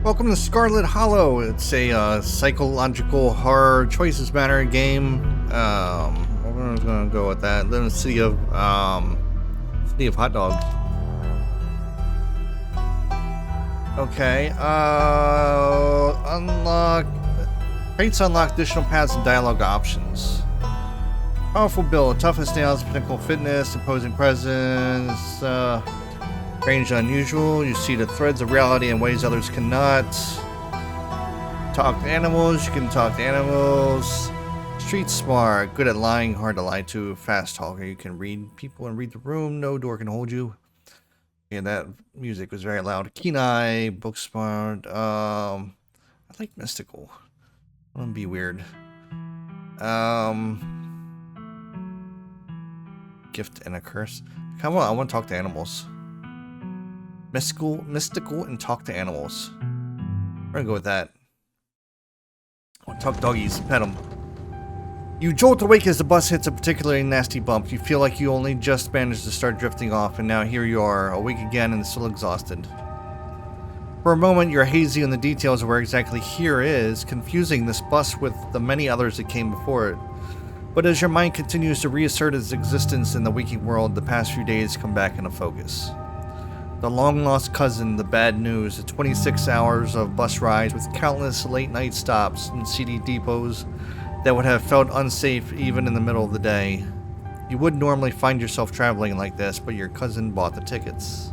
Welcome to Scarlet Hollow. It's a psychological horror choices matter game. We're gonna go with that. Then the city of hot dog. Okay. Unlock crates. Unlock additional paths and dialogue options. Powerful build, toughness nails, pinnacle fitness, imposing presence. Range unusual. You see the threads of reality in ways others cannot. Talk to animals. You can talk to animals. Street smart. Good at lying. Hard to lie to. Fast talker. You can read people and read the room. No door can hold you. And that music was very loud. Keen eye. Book smart. I like mystical. I want to be weird. Gift and a curse. Come on. I want to talk to animals. Mystical, and talk to animals. We're gonna go with that. I want to talk doggies, pet them. You jolt awake as the bus hits a particularly nasty bump. You feel like you only just managed to start drifting off, and now here you are, awake again and still exhausted. For a moment, you're hazy on the details of where exactly here is, confusing this bus with the many others that came before it. But as your mind continues to reassert its existence in the waking world, the past few days come back into focus. The long-lost cousin, the bad news, the 26 hours of bus rides with countless late-night stops and CD depots that would have felt unsafe even in the middle of the day. You would normally find yourself traveling like this, but your cousin bought the tickets.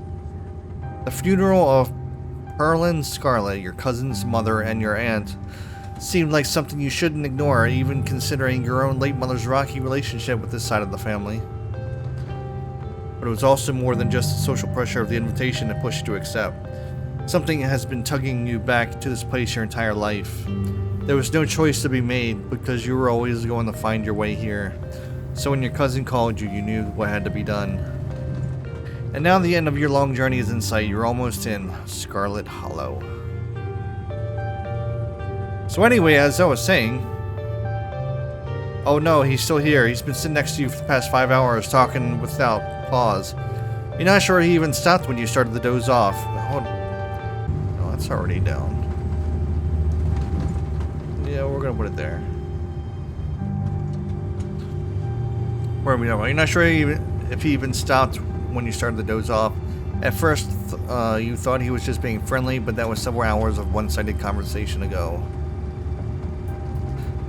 The funeral of Pearl Scarlet, your cousin's mother and your aunt, seemed like something you shouldn't ignore, even considering your own late mother's rocky relationship with this side of the family. But it was also more than just the social pressure of the invitation that pushed you to accept. Something has been tugging you back to this place your entire life. There was no choice to be made because you were always going to find your way here. So when your cousin called you, you knew what had to be done. And now the end of your long journey is in sight. You're almost in Scarlet Hollow. So anyway, as I was saying... Oh no, he's still here. He's been sitting next to you for the past 5 hours talking without pause. You're not sure he even stopped when you started to doze off. Hold on. No, that's already down. Yeah, we're gonna put it there. Where are we now? You're not sure if he even stopped when you started to doze off. At first, you thought he was just being friendly, but that was several hours of one-sided conversation ago.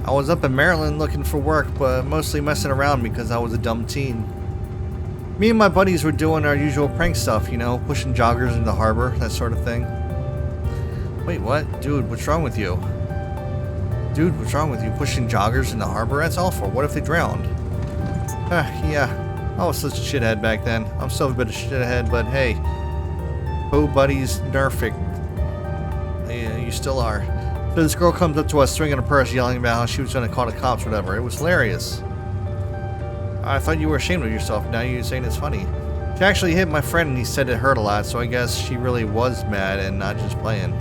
I was up in Maryland looking for work, but mostly messing around because I was a dumb teen. Me and my buddies were doing our usual prank stuff, you know, pushing joggers into the harbor, that sort of thing. Wait, what? Dude, what's wrong with you? Dude, what's wrong with you? Pushing joggers in the harbor? That's awful. What if they drowned? Yeah. I was such a shithead back then. I'm still a bit of a shithead, but hey. Oh, buddies, nerfic. Yeah, you still are. So this girl comes up to us swinging a purse, yelling about how she was going to call the cops, whatever. It was hilarious. I thought you were ashamed of yourself. Now you're saying it's funny. She actually hit my friend and he said it hurt a lot, so I guess she really was mad and not just playing.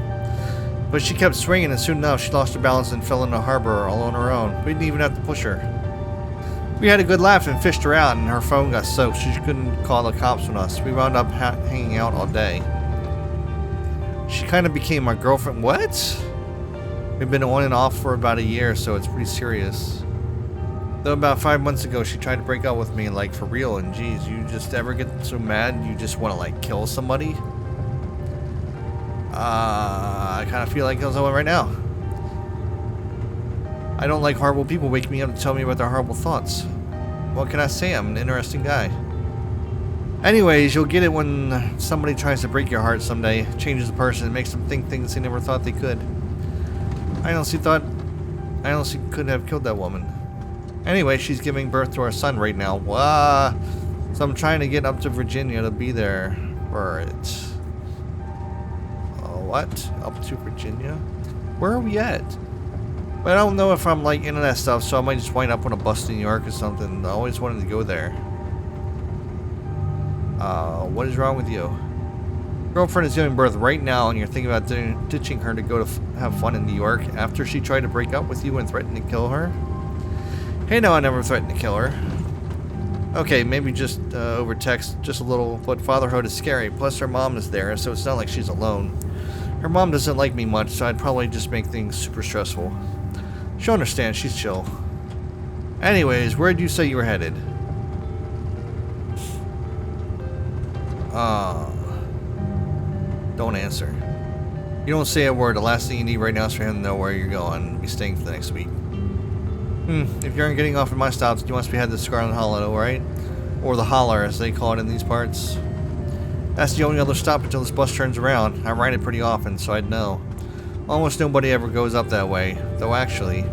But she kept swinging and soon enough she lost her balance and fell in the harbor all on her own. We didn't even have to push her. We had a good laugh and fished her out and her phone got soaked so she couldn't call the cops on us. We wound up hanging out all day. She kind of became my girlfriend. What? We've been on and off for about a year, so it's pretty serious. Though about 5 months ago, she tried to break up with me, like, for real, and geez, you just ever get so mad you just want to, like, kill somebody? I kind of feel like killing someone right now. I don't like horrible people waking me up to tell me about their horrible thoughts. What can I say? I'm an interesting guy. Anyways, you'll get it when somebody tries to break your heart someday, changes the person, and makes them think things they never thought they could. I honestly couldn't have killed that woman. Anyway, she's giving birth to our son right now. So I'm trying to get up to Virginia to be there for it. What? Up to Virginia? Where are we at? But I don't know if I'm like into that stuff, so I might just wind up on a bus to New York or something. I always wanted to go there. What is wrong with you? Girlfriend is giving birth right now and you're thinking about ditching her to go to have fun in New York after she tried to break up with you and threatened to kill her? Hey, no, I never threatened to kill her. Okay, maybe just over text, just a little, but fatherhood is scary. Plus her mom is there, so it's not like she's alone. Her mom doesn't like me much, so I'd probably just make things super stressful. She'll understand, she's chill. Anyways, where'd you say you were headed? Don't answer. You don't say a word. The last thing you need right now is for him to know where you're going and be staying for the next week. If you aren't getting off at my stops, you must be headed to Scarlet Hollow, right? Or the Holler, as they call it in these parts. That's the only other stop until this bus turns around. I ride it pretty often, so I'd know. Almost nobody ever goes up that way, though actually.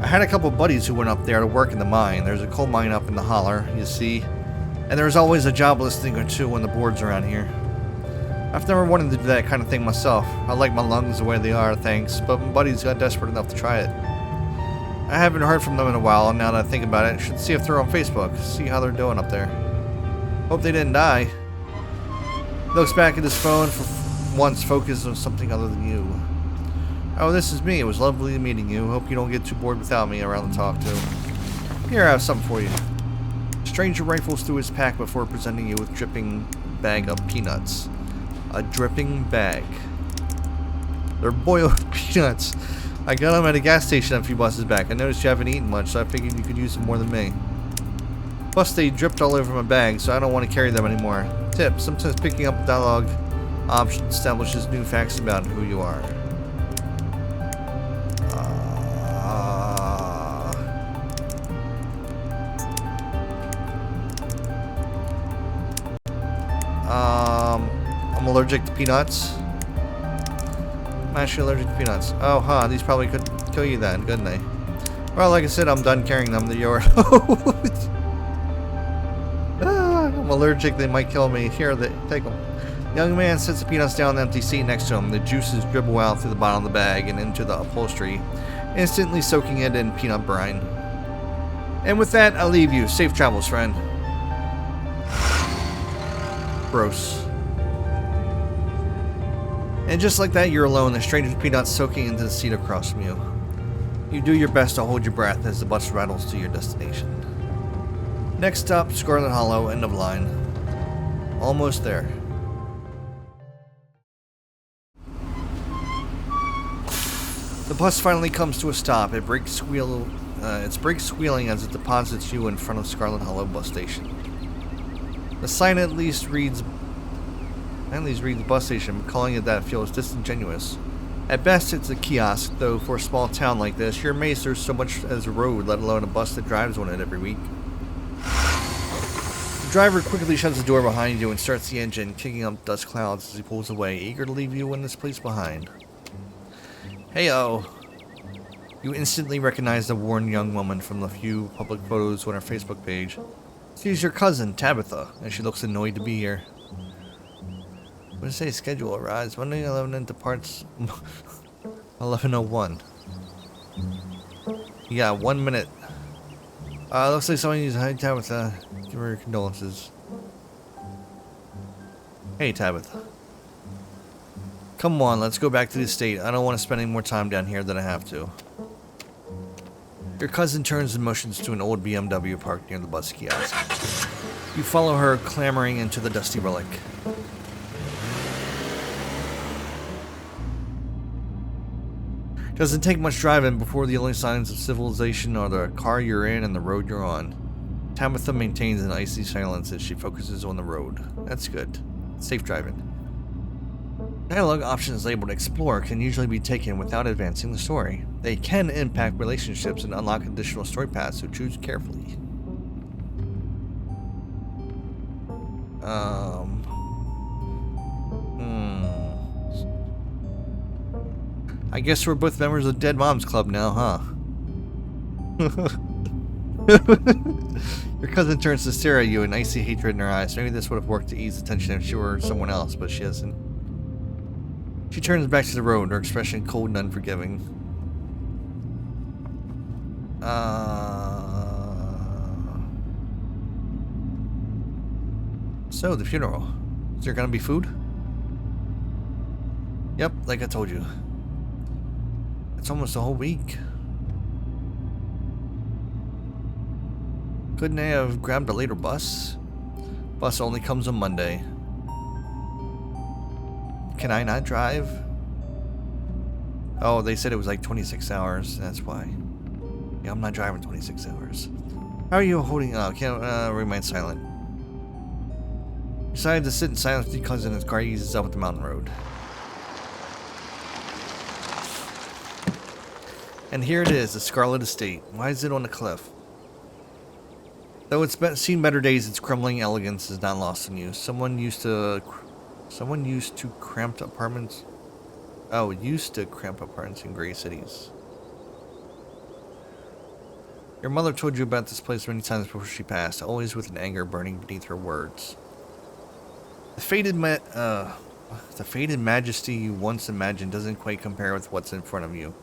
I had a couple buddies who went up there to work in the mine. There's a coal mine up in the Holler, you see. And there's always a job listing or two on the boards around here. I've never wanted to do that kind of thing myself. I like my lungs the way they are, thanks, but my buddies got desperate enough to try it. I haven't heard from them in a while, and now that I think about it, I should see if they're on Facebook, see how they're doing up there. Hope they didn't die. Looks back at his phone for once, focused on something other than you. Oh, this is me. It was lovely meeting you. Hope you don't get too bored without me around to talk to. Here, I have something for you. Stranger rifles through his pack before presenting you with a dripping bag of peanuts. A dripping bag. They're boiled peanuts. I got them at a gas station a few buses back. I noticed you haven't eaten much, so I figured you could use them more than me. Plus, they dripped all over my bag, so I don't want to carry them anymore. Tip: sometimes picking up dialogue option establishes new facts about who you are. I'm allergic to peanuts. I'm actually allergic to peanuts. Oh, huh. These probably could kill you then, couldn't they? Well, like I said, I'm done carrying them. They're yours. I'm allergic. They might kill me. Here, take them. The young man sets the peanuts down on the empty seat next to him. The juices dribble out through the bottom of the bag and into the upholstery, instantly soaking it in peanut brine. And with that, I'll leave you. Safe travels, friend. Gross. And just like that, you're alone. The stranger's peanuts soaking into the seat across from you. You do your best to hold your breath as the bus rattles to your destination. Next stop, Scarlet Hollow, end of line. Almost there. The bus finally comes to a stop. Its brakes squealing as it deposits you in front of Scarlet Hollow bus station. The sign at least reads bus station, but calling it that feels disingenuous. At best, it's a kiosk, though for a small town like this, you're amazed there's so much as a road, let alone a bus that drives on it every week. The driver quickly shuts the door behind you and starts the engine, kicking up dust clouds as he pulls away, eager to leave you in this place behind. Hey-oh. You instantly recognize the worn young woman from the few public photos on her Facebook page. She's your cousin, Tabitha, and she looks annoyed to be here. What does it say? Schedule arrives Monday 11 and departs 11:01. You got 1 minute. Looks like someone needs to hide Tabitha. Give her condolences. Hey, Tabitha. Come on, let's go back to the estate. I don't want to spend any more time down here than I have to. Your cousin turns and motions to an old BMW parked near the bus kiosk. You follow her, clambering into the dusty relic. Doesn't take much driving before the only signs of civilization are the car you're in and the road you're on. Tabitha maintains an icy silence as she focuses on the road. That's good. Safe driving. Dialogue options labeled Explore can usually be taken without advancing the story. They can impact relationships and unlock additional story paths, so choose carefully. I guess we're both members of Dead Moms Club now, huh? Your cousin turns to stare at you, an icy hatred in her eyes. Maybe this would have worked to ease the tension if she were someone else, but she isn't. She turns back to the road, her expression cold and unforgiving. So, the funeral. Is there gonna be food? Yep, like I told you. It's almost a whole week. Couldn't they have grabbed a later bus? Bus only comes on Monday. Can I not drive? Oh, they said it was like 26 hours. That's why. Yeah, I'm not driving 26 hours. How are you holding up? Can't remain silent. Decided to sit in silence because in his car eases up the mountain road. And here it is, the Scarlet Estate. Why is it on the cliff? Though it's seen better days, its crumbling elegance is not lost on you. Someone used to cramped apartments. Oh, used to cramped apartments in gray cities. Your mother told you about this place many times before she passed, always with an anger burning beneath her words. The faded majesty you once imagined doesn't quite compare with what's in front of you.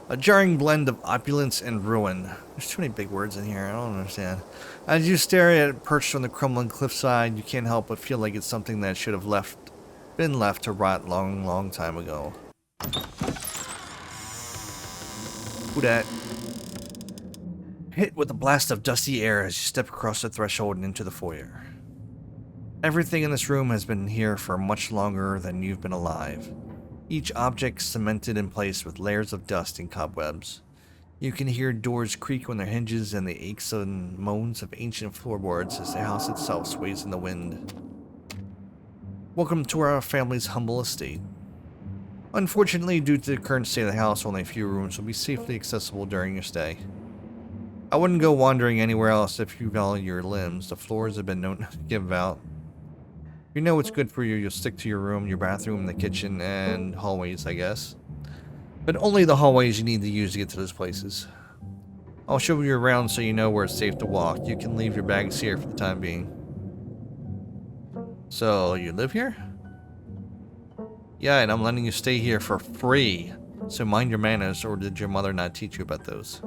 A jarring blend of opulence and ruin. There's too many big words in here, I don't understand. As you stare at it perched on the crumbling cliffside, you can't help but feel like it's something that should have been left to rot long time ago. Who dat? Hit with a blast of dusty air as you step across the threshold and into the foyer. Everything in this room has been here for much longer than you've been alive. Each object cemented in place with layers of dust and cobwebs. You can hear doors creak on their hinges and the aches and moans of ancient floorboards as the house itself sways in the wind. Welcome to our family's humble estate. Unfortunately, due to the current state of the house, only a few rooms will be safely accessible during your stay. I wouldn't go wandering anywhere else if you value your limbs. The floors have been known to give out. You know what's good for you, you'll stick to your room, your bathroom, the kitchen, and hallways, I guess. But only the hallways you need to use to get to those places. I'll show you around so you know where it's safe to walk. You can leave your bags here for the time being. So, you live here? Yeah, and I'm letting you stay here for free. So mind your manners, or did your mother not teach you about those?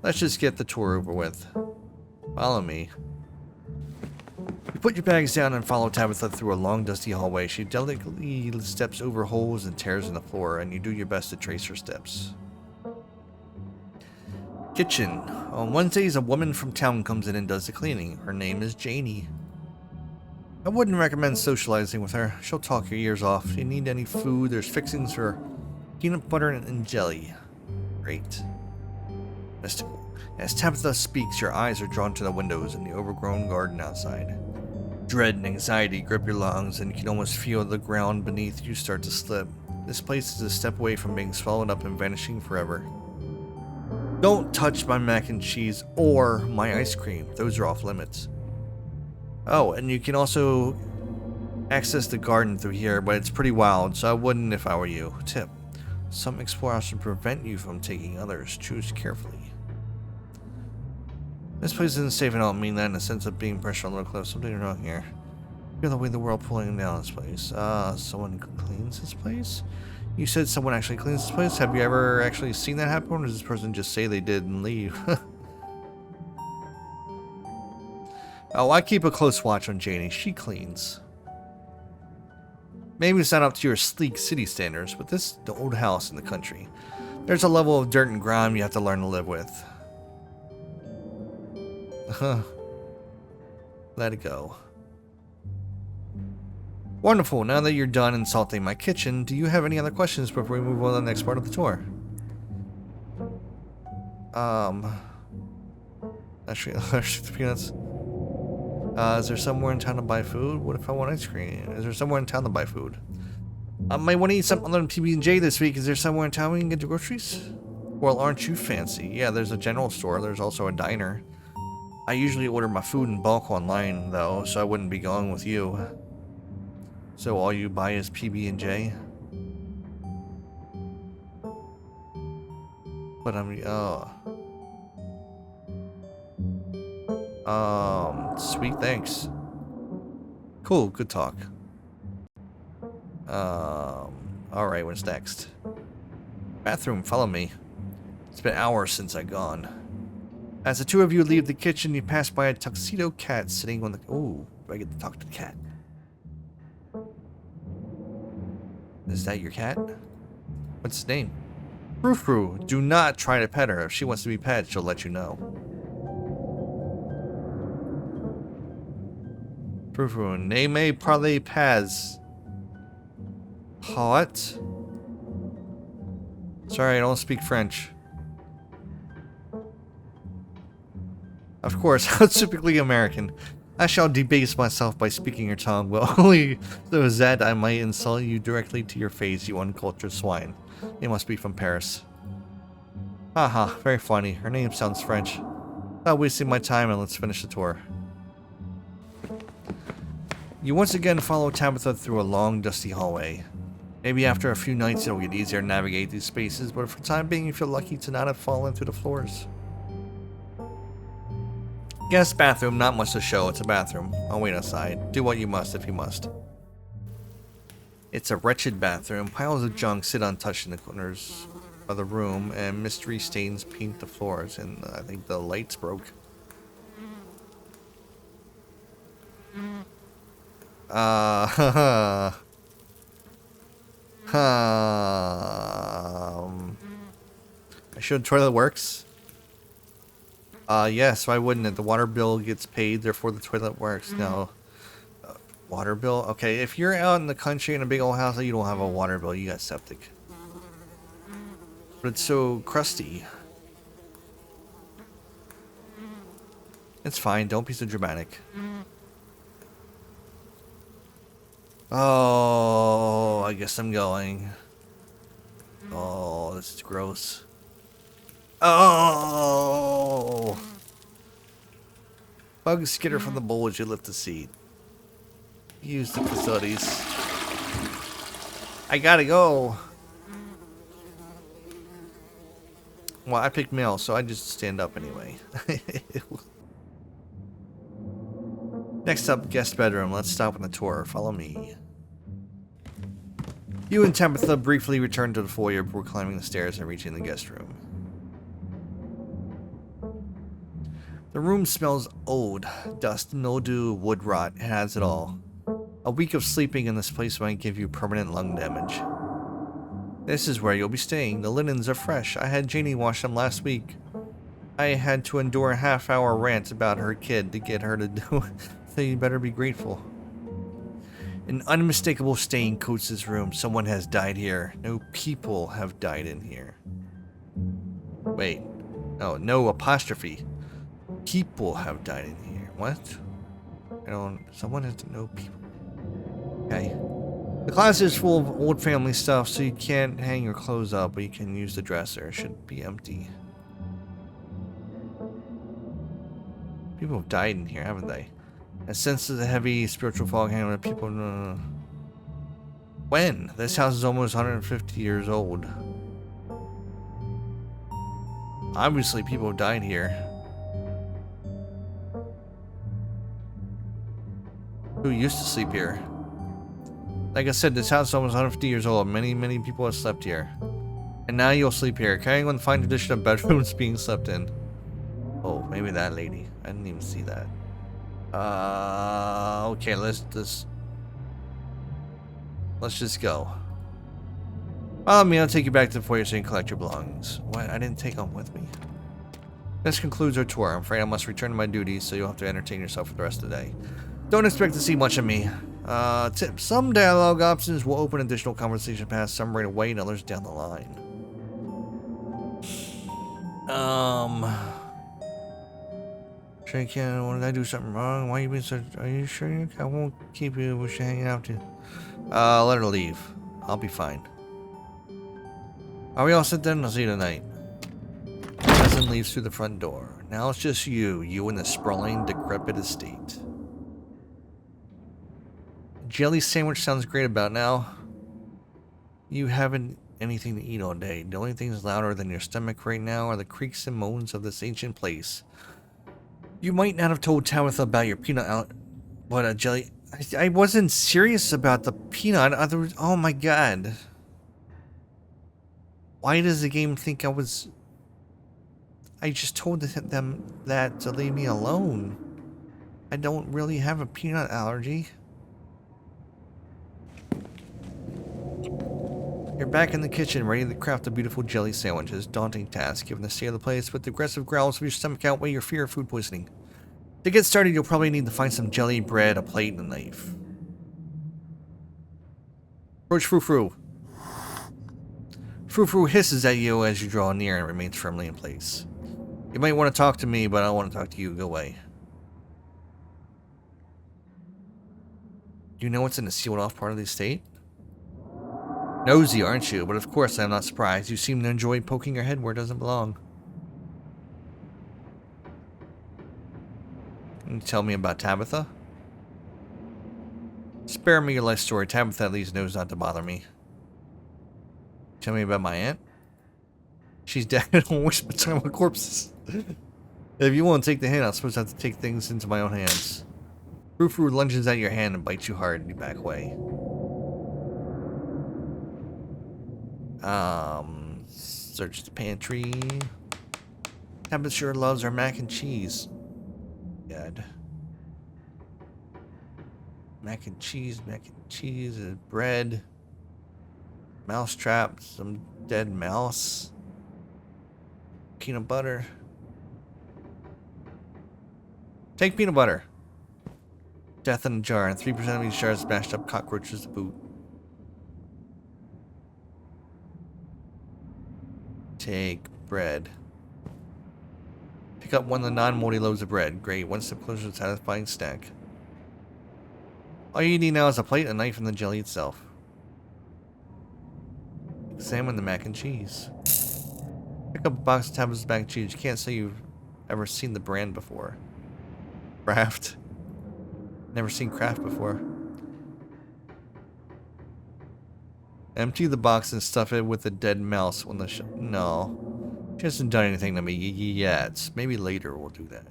Let's just get the tour over with. Follow me. You put your bags down and follow Tabitha through a long dusty hallway. She delicately steps over holes and tears in the floor, and you do your best to trace her steps. Kitchen. On Wednesdays, a woman from town comes in and does the cleaning. Her name is Janie. I wouldn't recommend socializing with her. She'll talk your ears off. If you need any food, there's fixings for peanut butter and jelly. Great. Mystical. As Tabitha speaks, your eyes are drawn to the windows and the overgrown garden outside. Dread and anxiety grip your lungs, and you can almost feel the ground beneath you start to slip. This place is a step away from being swallowed up and vanishing forever. Don't touch my mac and cheese or my ice cream. Those are off limits. Oh, and you can also access the garden through here, but it's pretty wild, so I wouldn't if I were you. Tip. Some explorers should prevent you from taking others. Choose carefully. This place isn't safe, and I don't mean that in the sense of being pressure on the cliff. Something wrong here. Feel the way the world pulling down this place. Someone cleans this place? You said someone actually cleans this place? Have you ever actually seen that happen, or does this person just say they did and leave? Oh, I keep a close watch on Janie. She cleans. Maybe it's not up to your sleek city standards, but this is the old house in the country. There's a level of dirt and grime you have to learn to live with. Let it go. Wonderful. Now that you're done insulting my kitchen, do you have any other questions before we move on to the next part of the tour? Actually, the peanuts. Is there somewhere in town to buy food? What if I want ice cream? Is there somewhere in town to buy food? I might want to eat something on PB&J this week. Is there somewhere in town we can get the groceries? Well, aren't you fancy? Yeah, there's a general store. There's also a diner. I usually order my food in bulk online, though, so I wouldn't be going with you. So all you buy is PB&J? But sweet, thanks. Cool, good talk. Alright, what's next? Bathroom, follow me. It's been hours since I've gone. As the two of you leave the kitchen, you pass by a tuxedo cat sitting on the... Ooh, I get to talk to the cat. Is that your cat? What's his name? Frou-Frou. Do not try to pet her. If she wants to be pet, she'll let you know. Frou-Frou. Ne me parlez pas. What? Sorry, I don't speak French. Of course, how typically American. I shall debase myself by speaking your tongue, but only so that I might insult you directly to your face, you uncultured swine. You must be from Paris. Haha, very funny. Her name sounds French. Not wasting my time, and let's finish the tour. You once again follow Tabitha through a long, dusty hallway. Maybe after a few nights it'll get easier to navigate these spaces, but for the time being you feel lucky to not have fallen through the floors. Guest bathroom, not much to show, it's a bathroom. I'll wait outside. Do what you must if you must. It's a wretched bathroom. Piles of junk sit untouched in the corners of the room, and mystery stains paint the floors, and I think the lights broke. I showed toilet works. Yes, why wouldn't it? The water bill gets paid, therefore the toilet works. No. Water bill? Okay, if you're out in the country in a big old house, you don't have a water bill, you got septic. But it's so crusty. It's fine, don't be so dramatic. Oh, I guess I'm going. Oh, this is gross. Oh! Bug skitter from the bowl as you lift the seat. Use the facilities. I gotta go. Well, I picked male, so I just stand up anyway. Next up, guest bedroom. Let's stop on the tour. Follow me. You and Tabitha briefly return to the foyer before climbing the stairs and reaching the guest room. The room smells old. Dust, mildew, wood rot. It has it all. A week of sleeping in this place might give you permanent lung damage. This is where you'll be staying. The linens are fresh. I had Janie wash them last week. I had to endure a half-hour rant about her kid to get her to do it, so you better be grateful. An unmistakable stain coats this room. Someone has died here. No people have died in here. Wait. Oh, no apostrophe. People have died in here. What? I don't... Someone has to know people. Okay. The closet is full of old family stuff, so you can't hang your clothes up, but you can use the dresser. It should be empty. People have died in here, haven't they? A sense of the heavy spiritual fog hanging over people. When? This house is almost 150 years old. Obviously, people have died here. Who used to sleep here? Like I said, this house is almost 150 years old. Many people have slept here. And now you'll sleep here, carrying on the fine tradition of bedrooms being slept in. Oh, maybe that lady. I didn't even see that. Okay, let's just go. Follow me, I'll take you back to the foyer so you can collect your belongings. What? I didn't take them with me. This concludes our tour. I'm afraid I must return to my duties, so you'll have to entertain yourself for the rest of the day. Don't expect to see much of me. Tip, some dialogue options will open additional conversation paths, some right away and others down the line. Sure you can. What did I do something wrong? Why you being so... Are you sure I won't keep you with you hanging out too? Let her leave. I'll be fine. Are we all set then? I'll see you tonight. Cousin leaves through the front door. Now it's just you and the sprawling, decrepit estate. Jelly sandwich sounds great about now. You haven't anything to eat all day. The only things louder than your stomach right now are the creaks and moans of this ancient place. You might not have told Tabitha about your peanut out, but jelly. I wasn't serious about the peanut. Oh my god. Why does the game think I was? I just told them that to leave me alone. I don't really have a peanut allergy. You're back in the kitchen, ready to craft a beautiful jelly sandwiches. Daunting task, given the state of the place, but the aggressive growls of your stomach outweigh your fear of food poisoning. To get started, you'll probably need to find some jelly, bread, a plate, and a knife. Approach frou-frou. Frou-Frou hisses at you as you draw near and remains firmly in place. You might want to talk to me, but I don't want to talk to you. Go away. Do you know what's in the sealed-off part of the estate? Nosy, aren't you? But of course I'm not surprised. You seem to enjoy poking your head where it doesn't belong. Can you tell me about Tabitha? Spare me your life story. Tabitha at least knows not to bother me. Tell me about my aunt? She's dead. I don't wish my time on corpses. If you won't take the hint, I'm supposed to have to take things into my own hands. Frou-Frou lunges at your hand and bites you hard and you back away. Search the pantry. Tabitha sure loves her mac and cheese. God. Mac and cheese, bread. Mouse trap, some dead mouse. Peanut butter. Take peanut butter. Death in a jar, and 3% of each jar is smashed up cockroaches to boot. Take bread. Pick up one of the non-moldy loaves of bread. Great, one step closer to a satisfying snack. All you need now is a plate, a knife, and the jelly itself. Examine the mac and cheese. Pick up a box of Tabitha's mac and cheese. You can't say you've ever seen the brand before. Kraft. Never seen Kraft before. Empty the box and stuff it with a dead mouse on the no. She hasn't done anything to me yet. Maybe later we'll do that.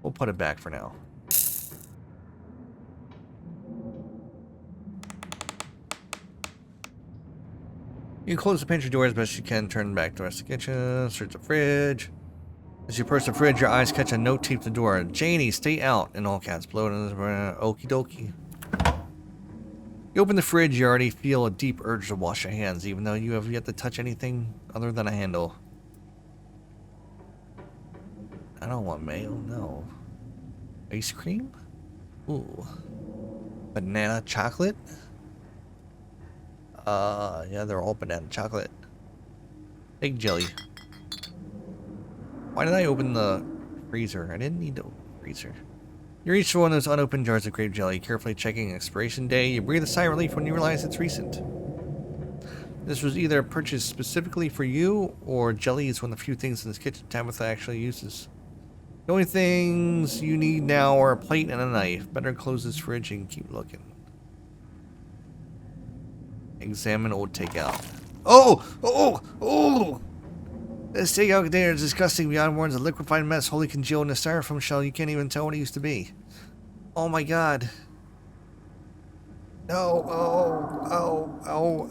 We'll put it back for now. You close the pantry door as best you can, turn back to the rest of the kitchen, search the fridge. As you approach the fridge, your eyes catch a note taped to the door. Janie, stay out, in all caps. Blow it in the okie dokie. You open the fridge, you already feel a deep urge to wash your hands, even though you have yet to touch anything other than a handle. I don't want mayo, no. Ice cream? Ooh. Banana chocolate? Yeah, they're all banana chocolate. Big jelly. Why did I open the freezer? I didn't need to open the freezer. You reach for one of those unopened jars of grape jelly, carefully checking expiration day. You breathe a sigh of relief when you realize it's recent. This was either purchased specifically for you, or jelly is one of the few things in this kitchen Tabitha actually uses. The only things you need now are a plate and a knife. Better close this fridge and keep looking. Examine old takeout. Oh! This takeout container is disgusting beyond words. A liquefied mess, wholly congealed in a styrofoam shell. You can't even tell what it used to be. Oh my god. No.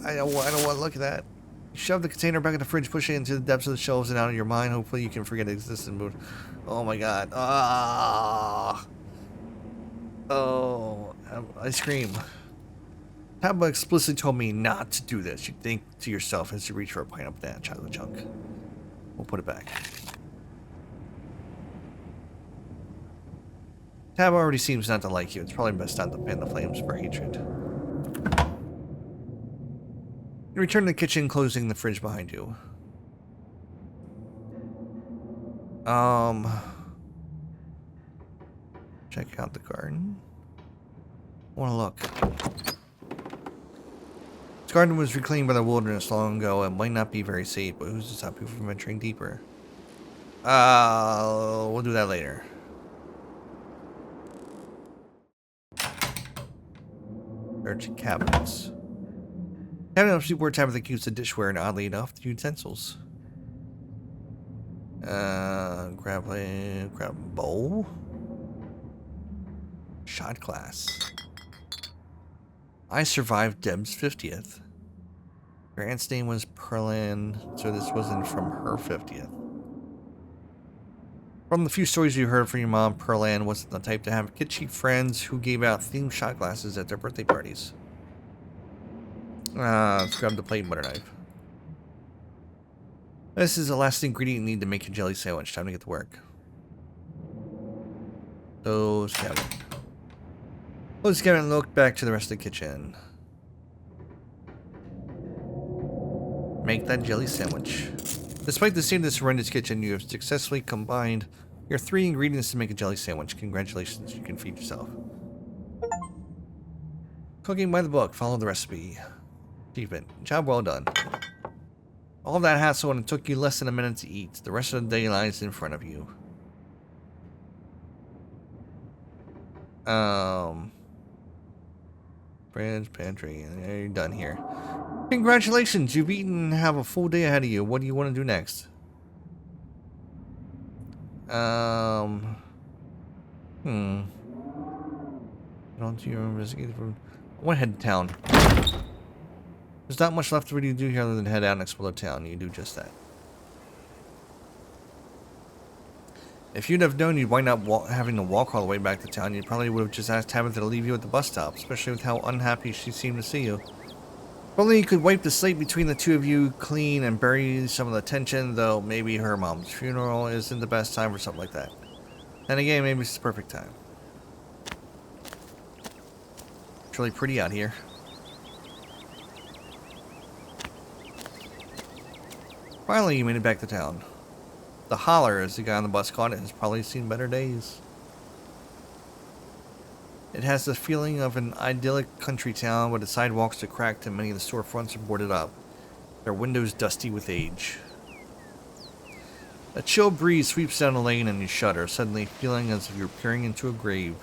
I don't want to look at that. You shove the container back in the fridge, push it into the depths of the shelves and out of your mind. Hopefully you can forget it exists in mood. Oh my god. Ice cream. Tabitha explicitly told me not to do this. You think to yourself as you reach for a pineapple that chocolate chunk. We'll put it back. Tab already seems not to like you. It's probably best not to fan the flames for hatred. You return to the kitchen, closing the fridge behind you. Check out the garden. I want to look. This garden was reclaimed by the wilderness long ago and might not be very safe, but who's to stop people from venturing deeper? We'll do that later. Search cabinets. Cabinet where Tabitha keeps the dishware and, oddly enough, the utensils. Grab a bowl. Shot glass. I survived Deb's 50th. Her aunt's name was Pearlan, so this wasn't from her 50th. From the few stories you heard from your mom, Pearlan wasn't the type to have kitschy friends who gave out themed shot glasses at their birthday parties. Let's grab the plate and butter knife. This is the last ingredient you need to make your jelly sandwich. Time to get to work. Close cabinet. Close cabinet and look back to the rest of the kitchen. Make that jelly sandwich. Despite the state of this horrendous kitchen, you have successfully combined your 3 ingredients to make a jelly sandwich. Congratulations, you can feed yourself. Cooking by the book. Follow the recipe. Achievement. Job well done. All of that hassle and it took you less than a minute to eat. The rest of the day lies in front of you. Fridge, pantry. You're done here. Congratulations, you've eaten and have a full day ahead of you. What do you want to do next? Don't you investigate? I want to head to town. There's not much left for you to do here other than head out and explore the town. You do just that. If you'd have known you'd wind up having to walk all the way back to town, you probably would have just asked Tabitha to leave you at the bus stop, especially with how unhappy she seemed to see you. If only you could wipe the slate between the two of you clean and bury some of the tension, though maybe her mom's funeral isn't the best time for something like that. Then again, maybe it's the perfect time. It's really pretty out here. Finally, you made it back to town. The Holler, as the guy on the bus called it, has probably seen better days. It has the feeling of an idyllic country town, but the sidewalks are cracked and many of the storefronts are boarded up. Their windows dusty with age. A chill breeze sweeps down the lane and you shudder, suddenly feeling as if you're peering into a grave.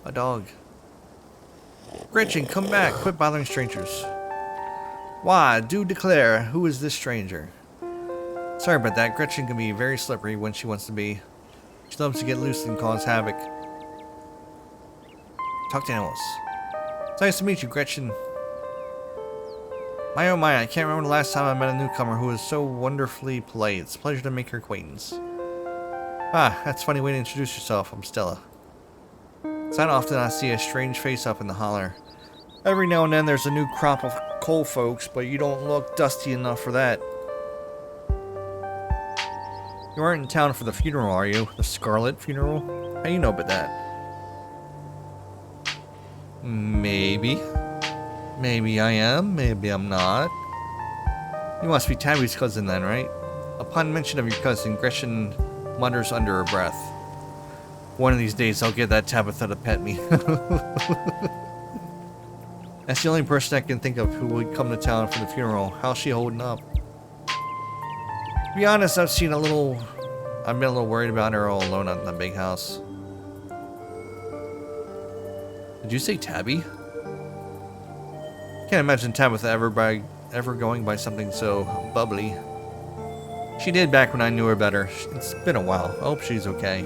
A dog. Gretchen, come back! Quit bothering strangers. Why, do declare, who is this stranger? Sorry about that. Gretchen can be very slippery when she wants to be. She loves to get loose and cause havoc. Talk to animals. It's nice to meet you, Gretchen. My oh my, I can't remember the last time I met a newcomer who was so wonderfully polite. It's a pleasure to make your acquaintance. Ah, that's a funny way to introduce yourself. I'm Stella. It's not often I see a strange face up in the Holler. Every now and then there's a new crop of coal folks, but you don't look dusty enough for that. You aren't in town for the funeral, are you? The Scarlet funeral? How do you know about that? Maybe. Maybe I am, maybe I'm not. You must be Tabby's cousin then, right? Upon mention of your cousin, Gretchen mutters under her breath. One of these days I'll get that Tabitha to pet me. That's the only person I can think of who would come to town for the funeral. How's she holding up? To be honest, I've been a little worried about her all alone in the big house. Did you say Tabby? Can't imagine Tabitha ever going by something so bubbly. She did back when I knew her better. It's been a while. I hope she's okay.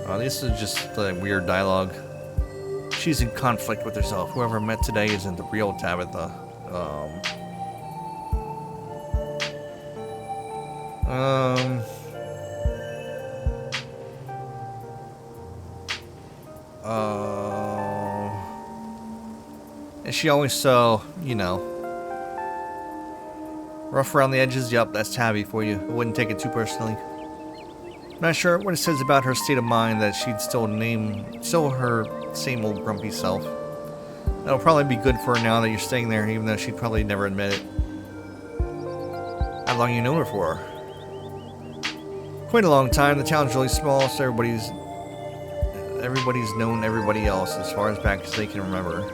Oh, this is just weird dialogue. She's in conflict with herself. Whoever I met today isn't the real Tabitha. Is she always so, you know, rough around the edges? Yup, that's Tabby for you. I wouldn't take it too personally. Not sure what it says about her state of mind that she'd still her same old grumpy self. That'll probably be good for her now that you're staying there, even though she'd probably never admit it. How long you known her for? Quite a long time. The town's really small, so everybody's known everybody else as far as back as they can remember.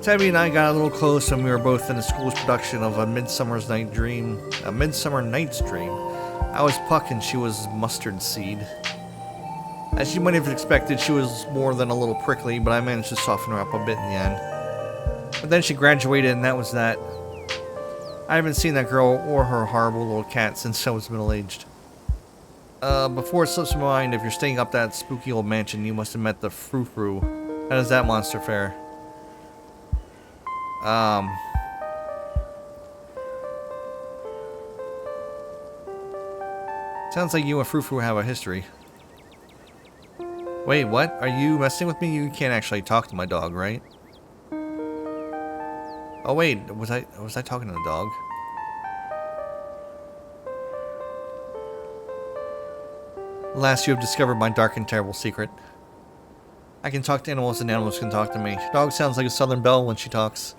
Tabby and I got a little close when we were both in the school's production of A Midsummer Night's Dream. I was Puck and she was Mustard Seed. As you might have expected, she was more than a little prickly, but I managed to soften her up a bit in the end. But then she graduated and that was that. I haven't seen that girl or her horrible little cat since I was middle-aged. Before it slips my mind, if you're staying up that spooky old mansion, you must have met the Frou-Frou. How does that monster fare? Sounds like you and Frou-Frou have a history. Wait, what? Are you messing with me? You can't actually talk to my dog, right? Oh wait, was I talking to the dog? Alas, you have discovered my dark and terrible secret. I can talk to animals and animals can talk to me. Dog sounds like a Southern belle when she talks.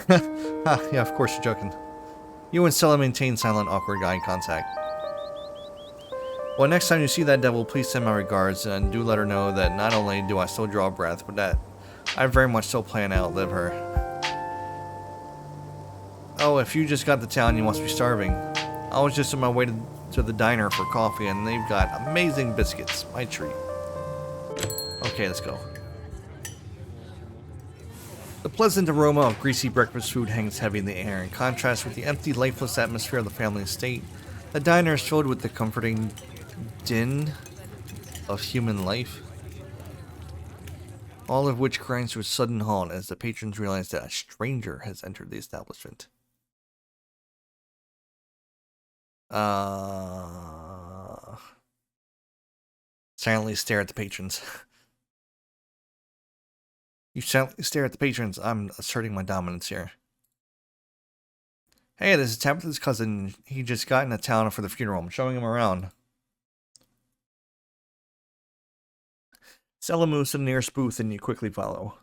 Yeah, of course you're joking. You and Stella maintain silent, awkward eye contact. Well, next time you see that devil, please send my regards, and do let her know that not only do I still draw breath, but that I very much still plan to outlive her. Oh, if you just got to town, you must be starving. I was just on my way to the diner for coffee, and they've got amazing biscuits. My treat. Okay, let's go. The pleasant aroma of greasy breakfast food hangs heavy in the air. In contrast with the empty, lifeless atmosphere of the family estate, the diner is filled with the comforting din of human life, all of which grinds to a sudden halt as the patrons realize that a stranger has entered the establishment. Silently stare at the patrons. You silently stare at the patrons. I'm asserting my dominance here. Hey, this is Tabitha's cousin. He just got into town for the funeral. I'm showing him around. Stella moves to the nearest booth and you quickly follow.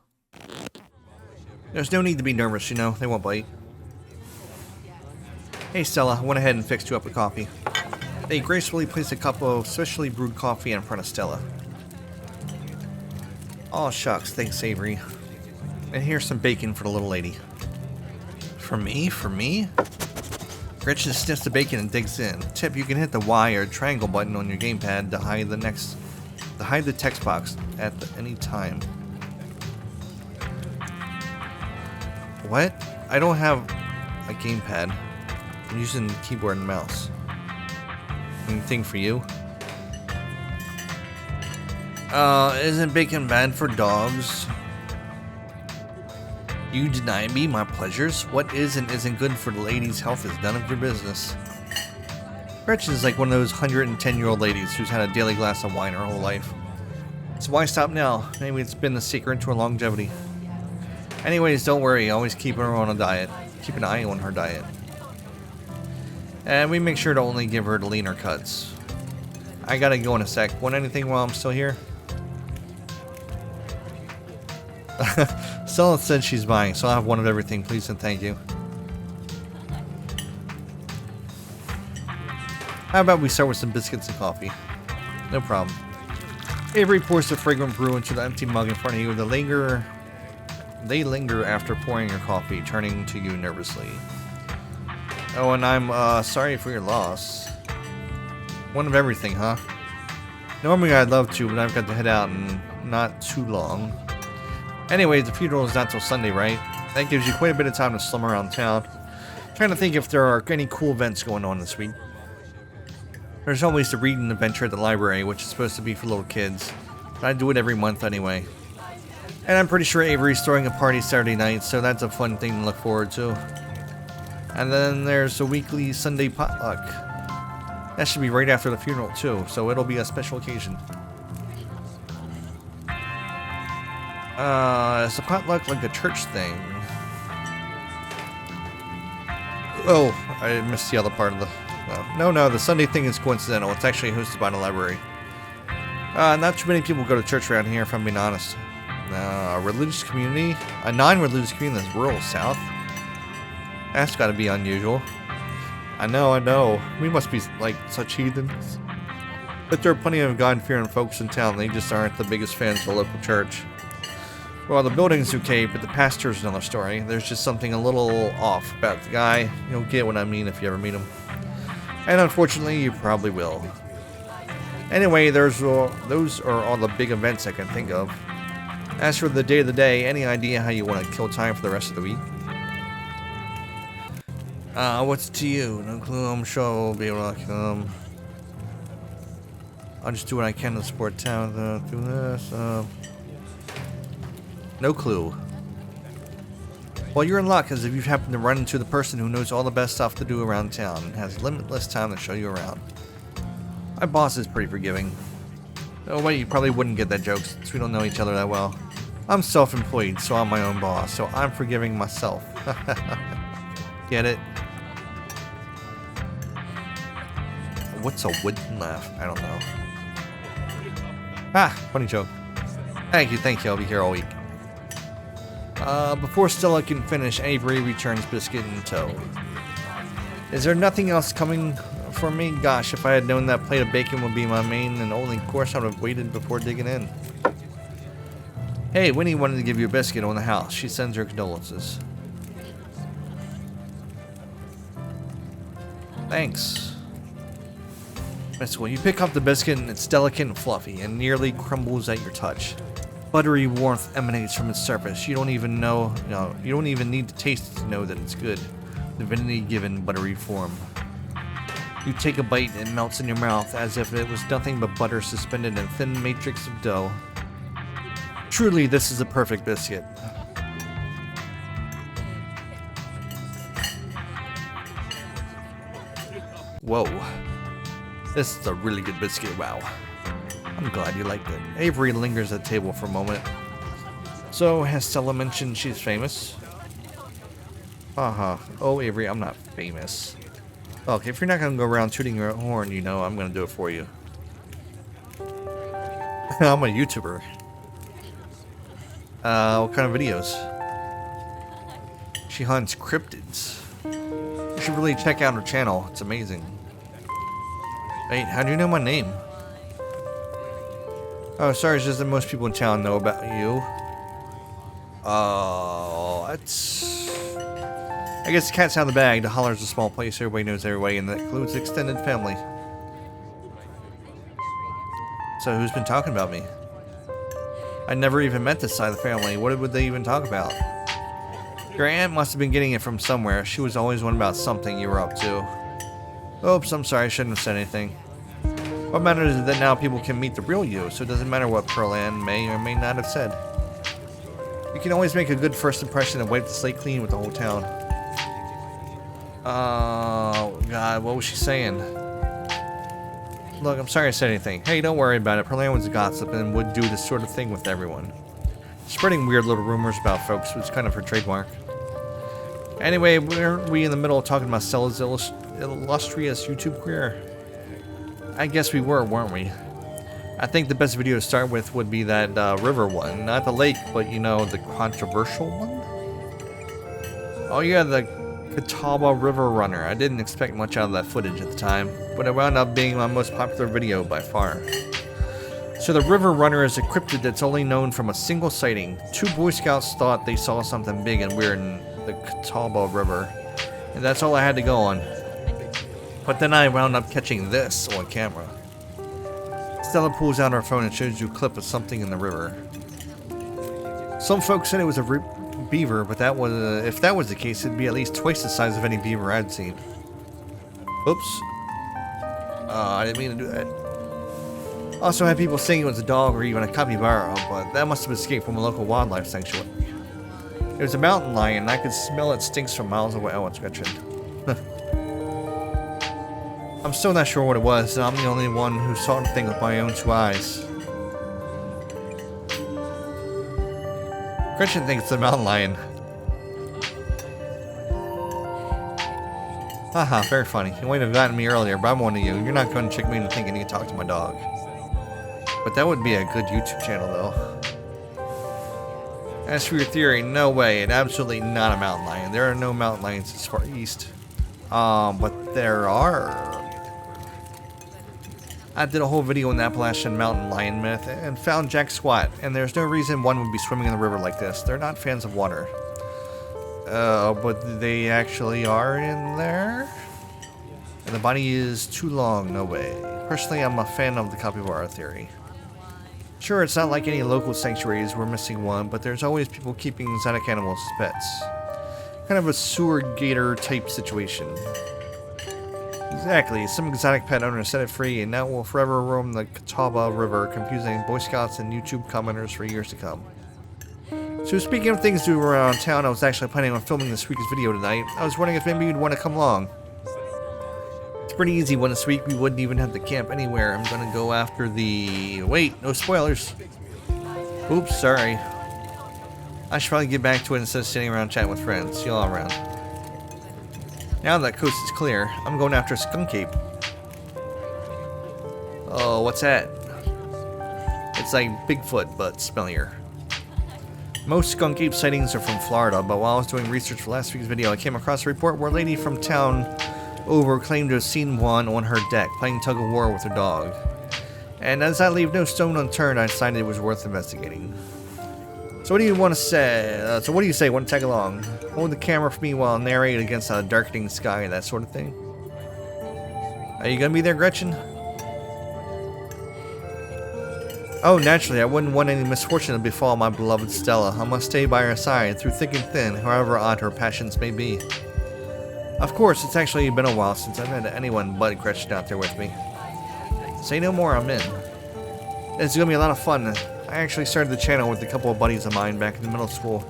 There's no need to be nervous, you know. They won't bite. Hey Stella, I went ahead and fixed you up a coffee. They gracefully place a cup of specially brewed coffee in front of Stella. Aw shucks, thanks Avery. And here's some bacon for the little lady. For me? For me? Gretchen sniffs the bacon and digs in. Tip, you can hit the Y or triangle button on your gamepad to hide the text box at any time. What? I don't have a gamepad. I'm using keyboard and mouse. Anything for you? Isn't bacon bad for dogs? You deny me my pleasures? What is and isn't good for the lady's health is none of your business. Gretchen is like one of those 110-year-old ladies who's had a daily glass of wine her whole life. So why stop now? Maybe it's been the secret to her longevity. Anyways, don't worry, always keep her on a diet. Keep an eye on her diet. And we make sure to only give her the leaner cuts. I gotta go in a sec. Want anything while I'm still here? Stella said she's buying, so I'll have one of everything, please and thank you. How about we start with some biscuits and coffee? No problem. Avery pours the fragrant brew into the empty mug in front of you. They linger after pouring your coffee, turning to you nervously. Oh, and I'm sorry for your loss. One of everything, huh? Normally I'd love to, but I've got to head out in not too long. Anyway, the funeral is not till Sunday, right? That gives you quite a bit of time to slum around town. Trying to think if there are any cool events going on this week. There's always the reading adventure at the library, which is supposed to be for little kids. But I do it every month anyway. And I'm pretty sure Avery's throwing a party Saturday night, so that's a fun thing to look forward to. And then there's a weekly Sunday potluck. That should be right after the funeral too, so it'll be a special occasion. Is the potluck like a church thing? Oh, I missed the other part of the... No, the Sunday thing is coincidental. It's actually hosted by the library. Not too many people go to church around here, if I'm being honest. A religious community? A non-religious community that's rural south? That's gotta be unusual. I know. We must be, like, such heathens. But there are plenty of God-fearing folks in town. They just aren't the biggest fans of the local church. Well, the building's okay, but the pastor's another story. There's just something a little off about the guy. You'll get what I mean if you ever meet him. And unfortunately, you probably will. Anyway, those are all the big events I can think of. As for the day-to-day, any idea how you want to kill time for the rest of the week? What's to you? No clue, I'm sure we'll be able to, I'll just do what I can to support town, do this, no clue. Well, you're in luck, as if you happen to run into the person who knows all the best stuff to do around town and has limitless time to show you around. My boss is pretty forgiving. Oh wait, you probably wouldn't get that joke since we don't know each other that well. I'm self-employed, so I'm my own boss, so I'm forgiving myself. Get it? What's a wooden laugh? I don't know. Ah, funny joke. Thank you, I'll be here all week. Before Stella can finish, Avery returns Biscuit in tow. Is there nothing else coming for me? Gosh, if I had known that plate of bacon would be my main and only course, I would have waited before digging in. Hey, Winnie wanted to give you a biscuit on the house. She sends her condolences. Thanks. Miss Will, you pick up the biscuit and it's delicate and fluffy and nearly crumbles at your touch. Buttery warmth emanates from its surface. You don't even need to taste it to know that it's good. Divinity given buttery form. You take a bite and it melts in your mouth as if it was nothing but butter suspended in a thin matrix of dough. Truly, this is a perfect biscuit. Whoa. This is a really good biscuit, wow. I'm glad you liked it. Avery lingers at the table for a moment. So, has Stella mentioned she's famous? Oh, Avery, I'm not famous. Okay, if you're not gonna go around tooting your horn, you know I'm gonna do it for you. I'm a YouTuber. What kind of videos? She hunts cryptids. You should really check out her channel. It's amazing. Wait, how do you know my name? Oh, sorry, it's just that most people in town know about you. Oh, that's... I guess the cat's out of the bag. The Holler's a small place. Everybody knows everybody, and that includes extended family. So who's been talking about me? I never even met this side of the family. What would they even talk about? Your aunt must have been getting it from somewhere. She was always one about something you were up to. Oops, I'm sorry. I shouldn't have said anything. What matters is that now people can meet the real you, so it doesn't matter what Pearl Ann may or may not have said. You can always make a good first impression and wipe the slate clean with the whole town. Oh, God, what was she saying? Look, I'm sorry I said anything. Hey, don't worry about it. Pearl Ann was a gossip and would do this sort of thing with everyone. Spreading weird little rumors about folks was kind of her trademark. Anyway, weren't we in the middle of talking about Stella's illustrious YouTube career? I guess we were, weren't we? I think the best video to start with would be that river one. Not the lake, but you know, the controversial one? Oh yeah, the Catawba River Runner. I didn't expect much out of that footage at the time, but it wound up being my most popular video by far. So the River Runner is a cryptid that's only known from a single sighting. 2 Boy Scouts thought they saw something big and weird in the Catawba River, and that's all I had to go on. But then I wound up catching this on camera. Stella pulls out her phone and shows you a clip of something in the river. Some folks said it was a beaver, but if that was the case, it'd be at least twice the size of any beaver I'd seen. Oops. I didn't mean to do that. Also had people saying it was a dog or even a capybara, but that must have escaped from a local wildlife sanctuary. It was a mountain lion, and I could smell its stinks from miles away. Oh, it's Gretchen. I'm still not sure what it was, and I'm the only one who saw the thing with my own 2 eyes. Gretchen thinks it's a mountain lion. Haha, very funny. You might have gotten me earlier, but I'm one of you. You're not going to trick me into thinking you can talk to my dog. But that would be a good YouTube channel, though. As for your theory, no way. It's absolutely not a mountain lion. There are no mountain lions this far east. But there are. I did a whole video on the Appalachian mountain lion myth and found Jack Squat, and there's no reason one would be swimming in the river like this. They're not fans of water. But they actually are in there? And the body is too long, no way. Personally, I'm a fan of the capybara theory. Sure, it's not like any local sanctuaries, we're missing one, but there's always people keeping exotic animals as pets. Kind of a sewer gator type situation. Exactly, some exotic pet owner set it free, and now it will forever roam the Catawba River, confusing Boy Scouts and YouTube commenters for years to come. So speaking of things to do around town, I was actually planning on filming this week's video tonight. I was wondering if maybe you'd want to come along. It's pretty easy one this week, we wouldn't even have to camp anywhere. I'm gonna go after the... Wait, no spoilers. Oops, sorry. I should probably get back to it instead of sitting around chatting with friends. See you all around. Now that coast is clear, I'm going after a skunk ape. Oh, what's that? It's like Bigfoot, but smellier. Most skunk ape sightings are from Florida, but while I was doing research for last week's video, I came across a report where a lady from town over claimed to have seen one on her deck, playing tug-of-war with her dog. And as I leave no stone unturned, I decided it was worth investigating. So what do you want to say? What do you say? Want to tag along? Hold the camera for me while I narrate against a darkening sky, that sort of thing. Are you gonna be there, Gretchen? Oh, naturally, I wouldn't want any misfortune to befall my beloved Stella. I must stay by her side, through thick and thin, however odd her passions may be. Of course, it's actually been a while since I've had anyone but Gretchen out there with me. Say no more, I'm in. It's gonna be a lot of fun. I actually started the channel with a couple of buddies of mine back in middle school,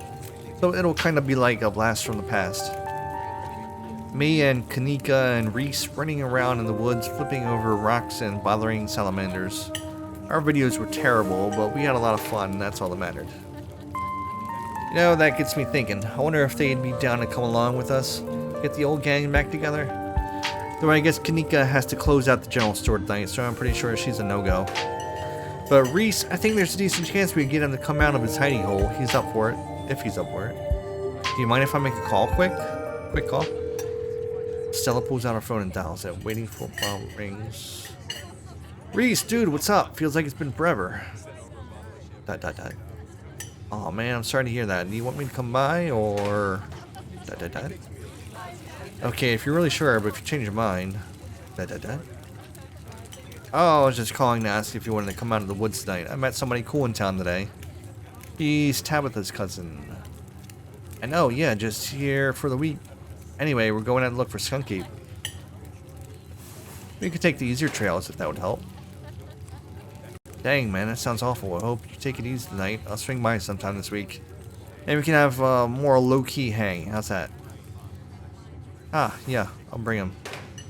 so it'll kind of be like a blast from the past. Me and Kanika and Reese running around in the woods, flipping over rocks and bothering salamanders. Our videos were terrible, but we had a lot of fun, and that's all that mattered. You know, that gets me thinking. I wonder if they'd be down to come along with us, get the old gang back together. Though I guess Kanika has to close out the general store tonight, so I'm pretty sure she's a no-go. But Reese, I think there's a decent chance we can get him to come out of his hidey hole. He's up for it, if he's up for it. Do you mind if I make a call quick? Quick call? Stella pulls out her phone and dials it, waiting for while it rings. Reese, dude, what's up? Feels like it's been forever. ... Oh man, I'm sorry to hear that. Do you want me to come by, or... ... Okay, if you're really sure, but if you change your mind... ... Oh, I was just calling to ask if you wanted to come out of the woods tonight. I met somebody cool in town today. He's Tabitha's cousin. I know, yeah, just here for the week. Anyway, we're going out to look for skunk ape. We could take the easier trails if that would help. Dang, man, that sounds awful. I hope you take it easy tonight. I'll swing by sometime this week. Maybe we can have more low-key hang. How's that? Ah, yeah, I'll bring him.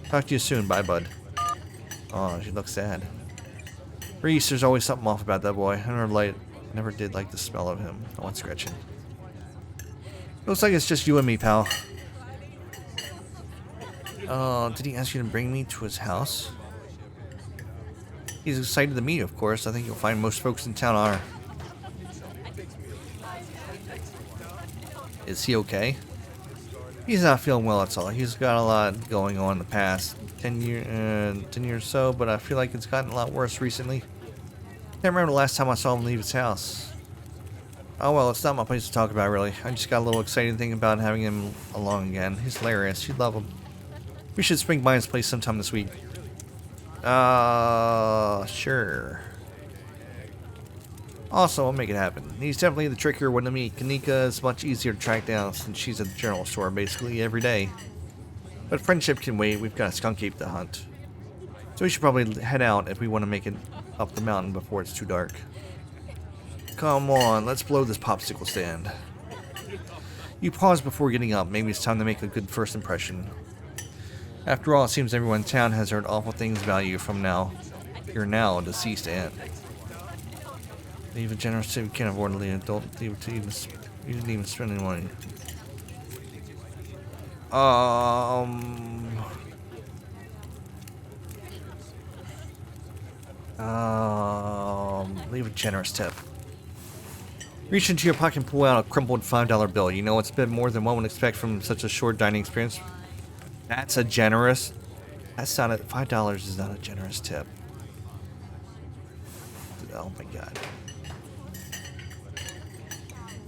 Talk to you soon. Bye, bud. Oh, she looks sad. Reese, there's always something off about that boy. I never did like the smell of him. I want Gretchen. Looks like it's just you and me, pal. Did he ask you to bring me to his house? He's excited to meet you, of course. I think you'll find most folks in town are. Is he okay? He's not feeling well, that's all. He's got a lot going on in the past 10 years or so, but I feel like it's gotten a lot worse recently. Can't remember the last time I saw him leave his house. Oh well, it's not my place to talk about, really. I just got a little excited thinking about having him along again. He's hilarious. You'd love him. We should swing by his place sometime this week. Sure. Also, I'll make it happen. He's definitely the trickier one to meet. Kanika is much easier to track down since she's at the general store basically every day. But friendship can wait. We've got a skunk ape to hunt. So we should probably head out if we want to make it up the mountain before it's too dark. Come on, let's blow this popsicle stand. You pause before getting up. Maybe it's time to make a good first impression. After all, it seems everyone in town has heard awful things about you from your now deceased aunt. Leave a generous tip you can't afford to leave. Don't leave it to even. You didn't even spend any money. Leave a generous tip. Reach into your pocket and pull out a crumpled $5 bill. You know it's a bit more than one would expect from such a short dining experience. That's a generous. That's not a $5 is not a generous tip. Oh my god.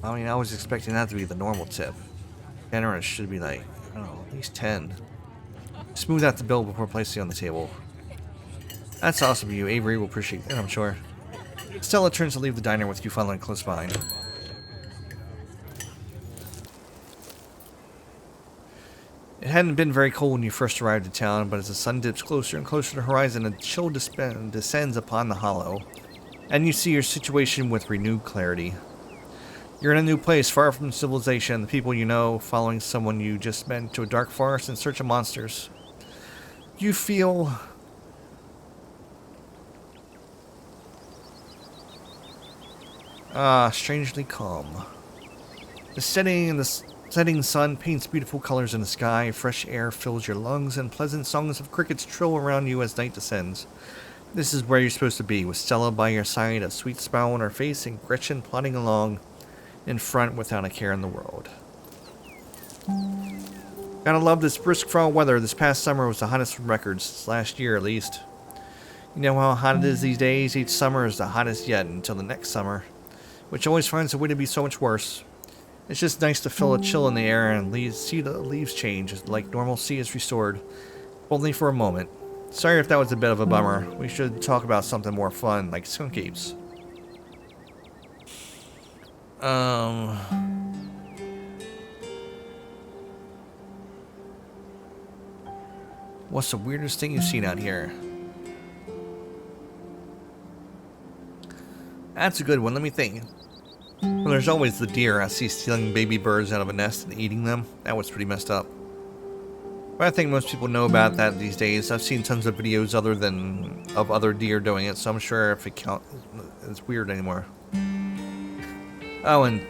I mean, I was expecting that to be the normal tip. Generous should be like, I don't know, at least 10. Smooth out the bill before placing it on the table. That's awesome of you. Avery will appreciate it, I'm sure. Stella turns to leave the diner with you following close behind. It hadn't been very cold when you first arrived in town, but as the sun dips closer and closer to the horizon, a chill descends upon the hollow, and you see your situation with renewed clarity. You're in a new place, far from civilization, the people you know, following someone you just met into a dark forest in search of monsters. You feel... strangely calm. The setting sun paints beautiful colors in the sky, fresh air fills your lungs, and pleasant songs of crickets trill around you as night descends. This is where you're supposed to be, with Stella by your side, a sweet smile on her face, and Gretchen plodding along in front without a care in the world. Gotta love this brisk fall weather. This past summer was the hottest from records, last year at least. You know how hot it is these days? Each summer is the hottest yet until the next summer, which always finds a way to be so much worse. It's just nice to feel a chill in the air and see the leaves change, like normalcy is restored, only for a moment. Sorry if that was a bit of a bummer. We should talk about something more fun, like skunk apes. What's the weirdest thing you've seen out here? That's a good one, let me think. Well, there's always the deer I see stealing baby birds out of a nest and eating them. That was pretty messed up. But I think most people know about that these days. I've seen tons of videos of other deer doing it, so I'm sure if it counts, it's weird anymore. Oh, and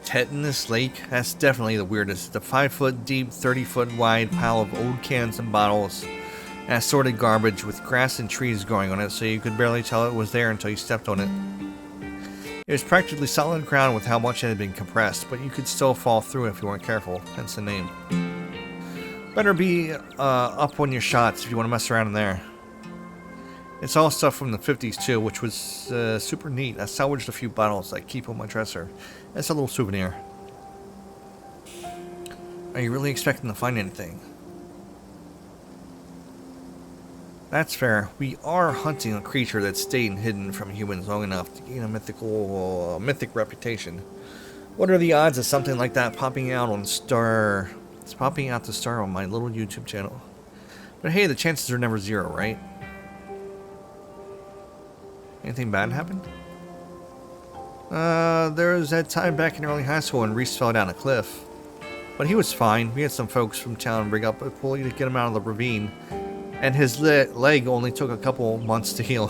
Tetanus Lake, that's definitely the weirdest. The 5-foot deep, 30-foot wide pile of old cans and bottles and assorted garbage with grass and trees growing on it, so you could barely tell it was there until you stepped on it. It was practically solid ground with how much it had been compressed, but you could still fall through if you weren't careful, hence the name. Better be up on your shots if you want to mess around in there. It's all stuff from the 50s too, which was super neat. I salvaged a few bottles I keep on my dresser. That's a little souvenir. Are you really expecting to find anything? That's fair. We are hunting a creature that's stayed hidden from humans long enough to gain a mythic reputation. What are the odds of something like that popping out on Star? It's popping out to Star on my little YouTube channel. But hey, the chances are never zero, right? Anything bad happened? There was that time back in early high school when Reese fell down a cliff. But he was fine. We had some folks from town bring up a pulley to get him out of the ravine. And his leg only took a couple months to heal.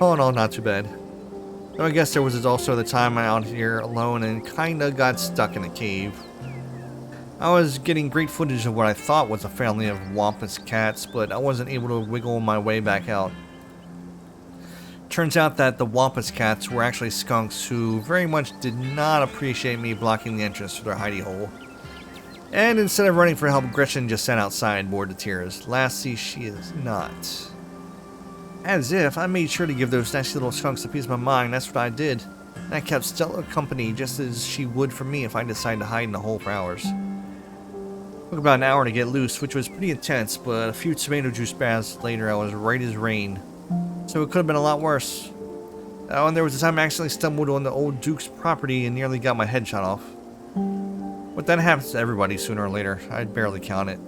All in all, not too bad. Though I guess there was also the time I out here alone and kinda got stuck in a cave. I was getting great footage of what I thought was a family of wampus cats, but I wasn't able to wiggle my way back out. Turns out that the wampus cats were actually skunks who very much did not appreciate me blocking the entrance to their hidey hole. And instead of running for help, Gretchen just sat outside, bored to tears. Lassie, she is not. As if I made sure to give those nasty little skunks a piece of my mind, that's what I did. And I kept Stella company just as she would for me if I decided to hide in a hole for hours. It took about an hour to get loose, which was pretty intense, but a few tomato juice baths later I was right as rain. So it could have been a lot worse. Oh, and there was a time I accidentally stumbled on the old Duke's property and nearly got my head shot off. But that happens to everybody sooner or later. I'd barely count it.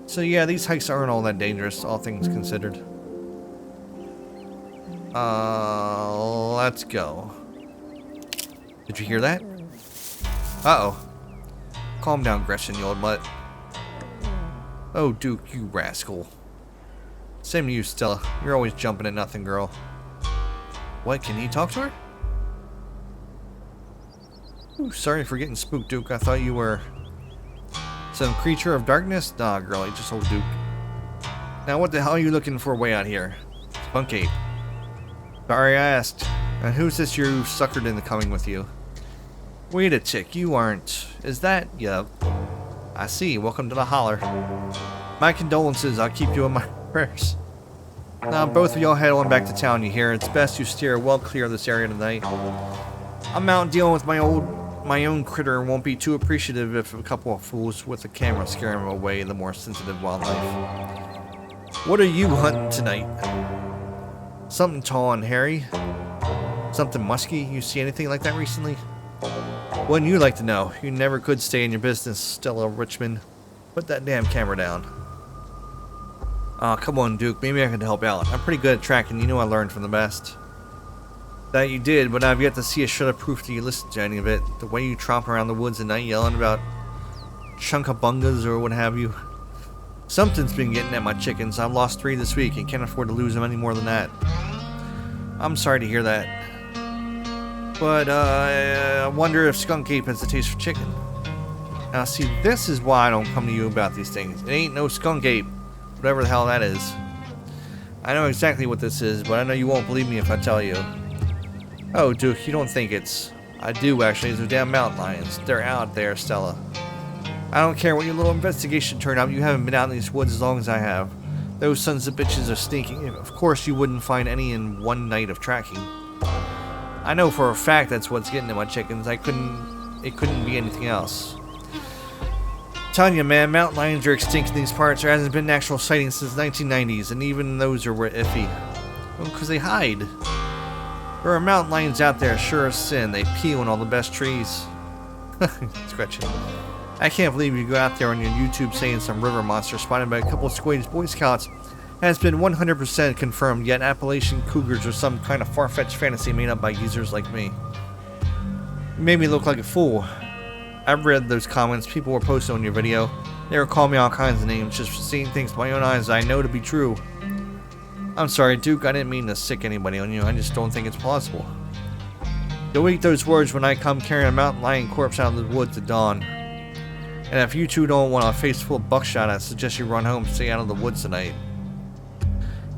So yeah, these hikes aren't all that dangerous, all things considered. Let's go. Did you hear that? Uh-oh. Calm down, Gretchen, you old mutt. Oh, Duke, you rascal. Same to you, Stella. You're always jumping at nothing, girl. What, can he talk to her? Ooh, sorry for getting spooked, Duke. I thought you were some creature of darkness? Nah, girlie, just old Duke. Now, what the hell are you looking for way out here? Skunk ape. Sorry I asked. And who's this you've suckered into coming with you? Wait a tick, you aren't. Is that? Yup. I see. Welcome to the holler. My condolences. I'll keep you in my prayers. Now, both of y'all head on back to town, you hear? It's best you steer well clear of this area tonight. I'm out dealing with my own critter and won't be too appreciative if a couple of fools with a camera scare him away the more sensitive wildlife. What are you hunting tonight? Something tall and hairy? Something musky? You see anything like that recently? Wouldn't you like to know? You never could stay in your business, Stella Richmond. Put that damn camera down. Aw, come on, Duke. Maybe I can help out. I'm pretty good at tracking. You know I learned from the best. That you did, but I've yet to see a shred of proof that you listened to any of it. The way you tromp around the woods at night yelling about chunkabungas or what have you. Something's been getting at my chickens. I've lost 3 this week and can't afford to lose them any more than that. I'm sorry to hear that. But, I wonder if Skunk Ape has a taste for chicken. Now, see, this is why I don't come to you about these things. It ain't no Skunk Ape. Whatever the hell that is. I know exactly what this is, but I know you won't believe me if I tell you. Oh, Duke, you don't think it's... I do, actually. They're damn mountain lions. They're out there, Stella. I don't care what your little investigation turned out. You haven't been out in these woods as long as I have. Those sons of bitches are sneaking. Of course you wouldn't find any in one night of tracking. I know for a fact that's what's getting to my chickens. It couldn't be anything else. I'm telling you, man, mountain lions are extinct in these parts. There hasn't been an actual sighting since the 1990s, and even those are iffy. Well, because they hide. There are mountain lions out there, sure as sin. They peel in all the best trees. Scratching. I can't believe you go out there on your YouTube saying some river monster spotted by a couple of squads Boy Scouts has been 100% confirmed, yet Appalachian cougars are some kind of far-fetched fantasy made up by users like me. You made me look like a fool. I've read those comments people were posting on your video. They were calling me all kinds of names just for seeing things with my own eyes I know to be true. I'm sorry, Duke, I didn't mean to sick anybody on you. I just don't think it's plausible. You'll eat those words when I come carrying a mountain lion corpse out of the woods at dawn. And if you two don't want a face full of buckshot, I suggest you run home and stay out of the woods tonight.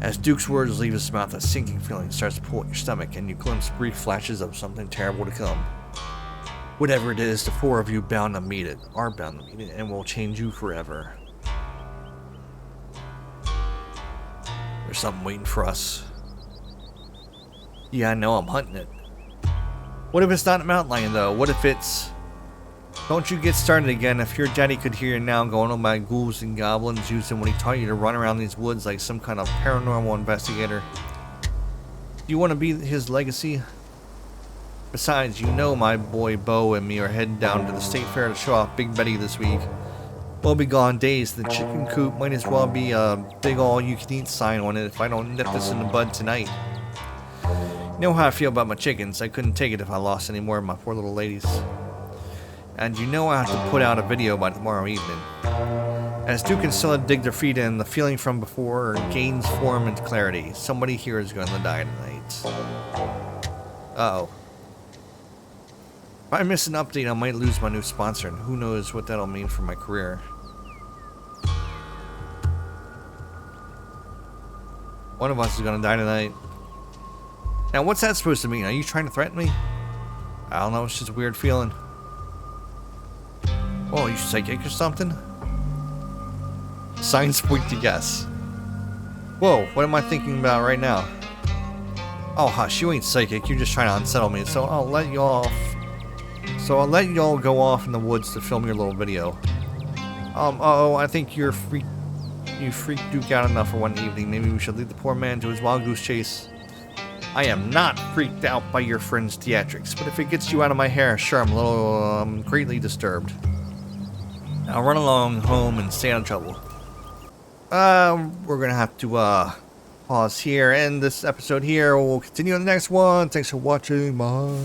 As Duke's words leave his mouth, a sinking feeling starts to pull at your stomach, and you glimpse brief flashes of something terrible to come. Whatever it is, the four of you are bound to meet it, and will change you forever. There's something waiting for us. Yeah, I know, I'm hunting it. What if it's not a mountain lion, though? What if it's... Don't you get started again. If your daddy could hear you now going on by ghouls and goblins using when he taught you to run around these woods like some kind of paranormal investigator. Do you want to be his legacy? Besides, you know my boy Bo and me are heading down to the state fair to show off Big Betty this week. We'll be gone days. The chicken coop might as well be a big all-you-can-eat sign on it if I don't nip this in the bud tonight. You know how I feel about my chickens. I couldn't take it if I lost any more of my poor little ladies. And you know I have to put out a video by tomorrow evening. As Duke and Scylla dig their feet in, the feeling from before gains form and clarity. Somebody here is going to die tonight. Uh-oh. If I miss an update, I might lose my new sponsor, and who knows what that'll mean for my career. One of us is going to die tonight. Now, what's that supposed to mean? Are you trying to threaten me? I don't know, it's just a weird feeling. Oh, you psychic or something? Signs point to yes. Whoa, what am I thinking about right now? Oh, hush, you ain't psychic. You're just trying to unsettle me, so I'll let you off. So I'll let y'all go off in the woods to film your little video. Uh-oh, I think you freaked Duke out enough for one evening. Maybe we should leave the poor man to his wild goose chase. I am not freaked out by your friend's theatrics, but if it gets you out of my hair, sure, I'm a little, greatly disturbed. Now run along home and stay out of trouble. We're gonna have to, pause here, end this episode here. We'll continue on the next one. Thanks for watching. Bye.